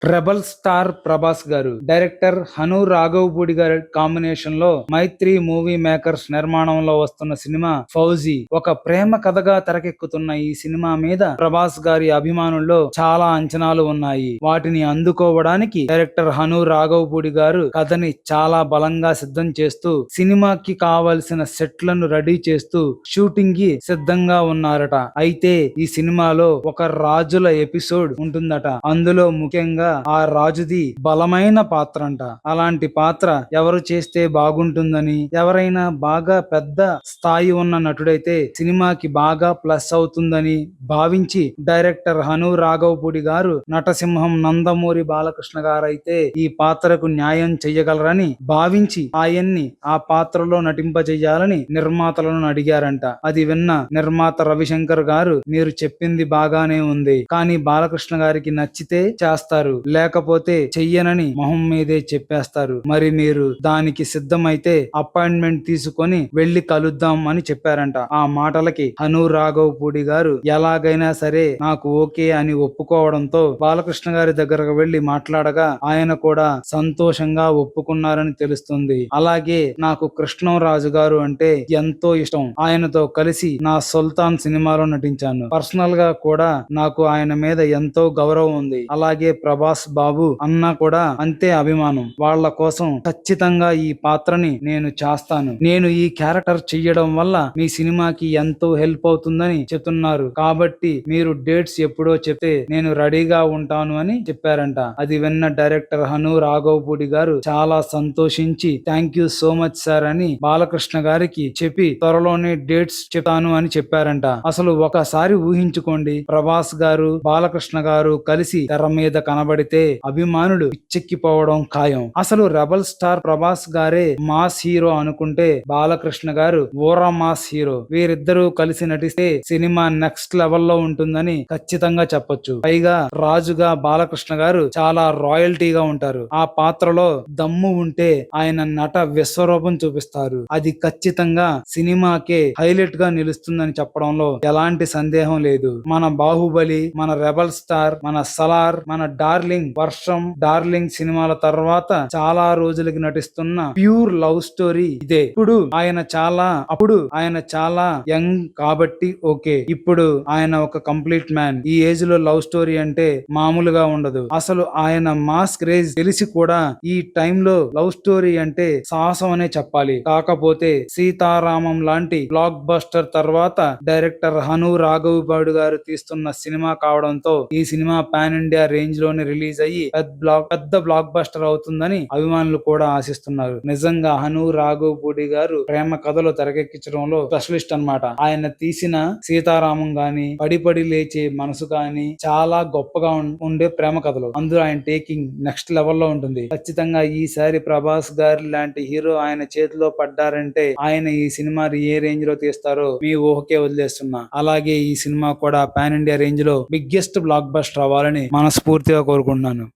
Rebel star Prabhas గారు, director Hanu Raghavapudi గారి combination లో మైత్రి మూవీ మేకర్స్ నిర్మాణంలో వస్తున్న సినిమా ఫౌజీ. ఒక ప్రేమ కథగా తెరకెక్కుతున్న ఈ సినిమా మీద ప్రభాస్ గారి అభిమానుల్లో చాలా అంచనాలు ఉన్నాయి. వాటిని అందుకోవడానికి డైరెక్టర్ హను రాఘవపూడి గారు కథని చాలా బలంగా సిద్ధం చేస్తూ, సినిమాకి కావలసిన సెట్లను రెడీ చేస్తూ షూటింగ్ కి సిద్ధంగా ఉన్నారట. అయితే ఈ సినిమాలో ఒక రాజుల ఎపిసోడ్ ఉంటుందట. అందులో ముఖ్యంగా ఆ రాజుది బలమైన పాత్ర అంట. అలాంటి పాత్ర ఎవరు చేస్తే బాగుంటుందని, ఎవరైనా బాగా పెద్ద స్థాయి ఉన్న నటుడైతే సినిమాకి బాగా ప్లస్ అవుతుందని భావించి డైరెక్టర్ హను రాఘవపూడి గారు నటసింహం నందమూరి బాలకృష్ణ గారైతే ఈ పాత్రకు న్యాయం చెయ్యగలరని భావించి ఆయన్ని ఆ పాత్రలో నటింపజేయాలని నిర్మాతలను అడిగారంట. అది విన్న నిర్మాత రవిశంకర్ గారు, మీరు చెప్పింది బాగానే ఉంది, కానీ బాలకృష్ణ గారికి నచ్చితే చేస్తారు, లేకపోతే చెయ్యనని మొహం మీదే చెప్పేస్తారు. మరి మీరు దానికి సిద్ధమైతే అపాయింట్మెంట్ తీసుకొని వెళ్లి కలుద్దాం అని చెప్పారంట. ఆ మాటలకి హను రాఘవపూడి గారు ఎలాగైనా సరే నాకు ఓకే అని ఒప్పుకోవడంతో బాలకృష్ణ గారి దగ్గరకు వెళ్లి మాట్లాడగా ఆయన కూడా సంతోషంగా ఒప్పుకున్నారని తెలుస్తుంది. అలాగే నాకు కృష్ణంరాజు గారు అంటే ఎంతో ఇష్టం. ఆయనతో కలిసి నా సుల్తాన్ సినిమాలో నటించాను. పర్సనల్ గా కూడా నాకు ఆయన మీద ఎంతో గౌరవం ఉంది. అలాగే ప్రభాస్ బాబు అన్న కూడా అంతే అభిమానం. వాళ్ళ కోసం ఖచ్చితంగా ఈ పాత్రని నేను చేస్తాను. నేను ఈ క్యారెక్టర్ చెయ్యడం వల్ల మీ సినిమాకి ఎంతో హెల్ప్ అవుతుందని చెప్తున్నారు. కాబట్టి మీరు డేట్స్ ఎప్పుడో చెప్తే నేను రెడీగా ఉంటాను అని చెప్పారంట. అది విన్న డైరెక్టర్ హను రాఘవపూడి గారు చాలా సంతోషించి thank you so much sir అని బాలకృష్ణ గారికి చెప్పి త్వరలోనే డేట్స్ చెప్తాను అని చెప్పారంట. అసలు ఒకసారి ఊహించుకోండి, ప్రభాస్ గారు బాలకృష్ణ గారు కలిసి తెర మీద కనబడితే అభిమానులు పిచ్చెక్కిపోవడం ఖాయం. అసలు రెబల్ స్టార్ ప్రభాస్ గారే మాస్ హీరో అనుకుంటే బాలకృష్ణ గారు ఊరా మాస్ హీరో. వీరిద్దరూ కలిసి నటిస్తే సినిమా నెక్స్ట్ లెవెల్లో ఉంటుందని ఖచ్చితంగా చెప్పొచ్చు. పైగా రాజుగా బాలకృష్ణ గారు చాలా రాయల్టీగా ఉంటారు. ఆ పాత్రలో దమ్ము ఉంటే ఆయన నట విశ్వరూపం చూపిస్తారు. అది ఖచ్చితంగా సినిమాకే హైలైట్ గా నిలుస్తుందని చెప్పడంలో ఎలాంటి సందేహం లేదు. మన బాహుబలి, మన రెబల్ స్టార్, మన సలార్, మన డార్లింగ్, వర్షం, డార్లింగ్ సినిమాల తర్వాత చాలా రోజులకి నటిస్తున్న ప్యూర్ లవ్ స్టోరీ ఇదే. అప్పుడు ఆయన చాలా యంగ్ కాబట్టి ఓకే. ఇప్పుడు ఆయన ఒక కంప్లీట్ మ్యాన్. ఈ ఏజ్ లో లవ్ స్టోరీ అంటే మామూలుగా ఉండదు. అసలు ఆయన మాస్ క్రేజ్ తెలిసి కూడా ఈ టైంలో లవ్ స్టోరీ అంటే సాహసం అనే చెప్పాలి. కాకపోతే సీతారామం లాంటి బ్లాక్ బస్టర్ తర్వాత డైరెక్టర్ హను రాఘవపూడి గారు తీస్తున్న సినిమా కావడంతో ఈ సినిమా పాన్ ఇండియా రేంజ్ లోనే రిలీజ్ అయ్యి పెద్ద బ్లాక్ బస్టర్ అవుతుందని అభిమానులు కూడా ఆశిస్తున్నారు. నిజంగా హను రాఘవపూడి గారు ప్రేమ కథలు తెరకెక్కించడంలో స్పెషలిస్ట్ అన్నమాట. ఆయన తీసిన సీతారామం గాని, పడి పడి లేచే మనసు గాని చాలా గొప్పగా ఉండే ప్రేమ కథలు. అందులో ఆయన టేకింగ్ నెక్స్ట్ లెవెల్ లో ఉంటుంది. ఖచ్చితంగా ఈసారి ప్రభాస్ గారి లాంటి హీరో ఆయన చేతిలో పడ్డారంటే ఆయన ఈ సినిమా ఏ రేంజ్ లో తీస్తారో మీ ఊహకే వదిలేస్తున్నా. అలాగే ఈ సినిమా కూడా పాన్ ఇండియా రేంజ్ లో బిగ్గెస్ట్ బ్లాక్ బస్టర్ అవ్వాలని మనస్ఫూర్తిగా కోరుకుంటున్నాను.